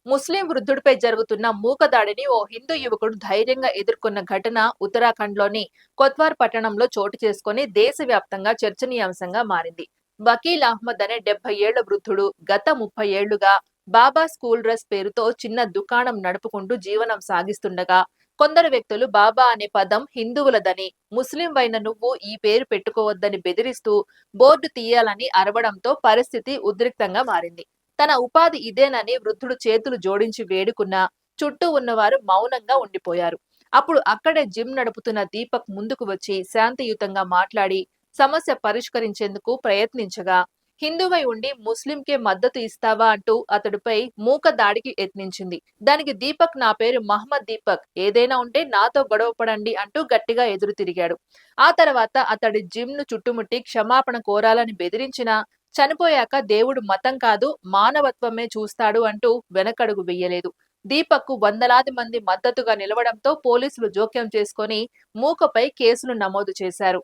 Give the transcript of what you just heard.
ముస్లిం వృద్ధుడిపై జరుగుతున్న మూకదాడిని ఓ హిందూ యువకుడు ధైర్యంగా ఎదుర్కొన్న ఘటన ఉత్తరాఖండ్లోని కొత్వార్ పట్టణంలో చోటు చేసుకుని దేశవ్యాప్తంగా చర్చనీయాంశంగా మారింది. వకీల్ అహ్మద్ అనే 70 ఏళ్ల వృద్ధుడు గత 30 ఏళ్లుగా బాబా స్కూల్ డ్రెస్ పేరుతో చిన్న దుకాణం నడుపుకుంటూ జీవనం సాగిస్తుండగా, కొందరు వ్యక్తులు బాబా అనే పదం హిందువులదని, ముస్లింవైన నువ్వు ఈ పేరు పెట్టుకోవద్దని బెదిరిస్తూ బోర్డు తీయాలని అరవడంతో పరిస్థితి ఉద్రిక్తంగా మారింది. తన ఉపాధి ఇదేనని వృద్ధుడు చేతులు జోడించి వేడుకున్నా చుట్టూ ఉన్నవారు మౌనంగా ఉండిపోయారు. అప్పుడు అక్కడే జిమ్ నడుపుతున్న దీపక్ ముందుకు వచ్చి శాంతియుతంగా మాట్లాడి సమస్య పరిష్కరించేందుకు ప్రయత్నించగా, హిందువై ఉండి ముస్లింకే మద్దతు ఇస్తావా అంటూ అతడిపై మూక దాడికి యత్నించింది. దానికి దీపక్ నా పేరు మహ్మద్ దీపక్, ఏదైనా ఉంటే నాతో గొడవపడండి అంటూ గట్టిగా ఎదురు తిరిగాడు. ఆ తర్వాత అతడి జిమ్ ను చుట్టుముట్టి క్షమాపణ కోరాలని బెదిరించినా చనిపోయాక దేవుడు మతం కాదు మానవత్వమే చూస్తాడు అంటూ వెనకడుగు వెయ్యలేదు. దీపక్ కు వందలాది మంది మద్దతుగా నిలవడంతో పోలీసులు జోక్యం చేసుకొని మూకపై కేసులు నమోదు చేశారు.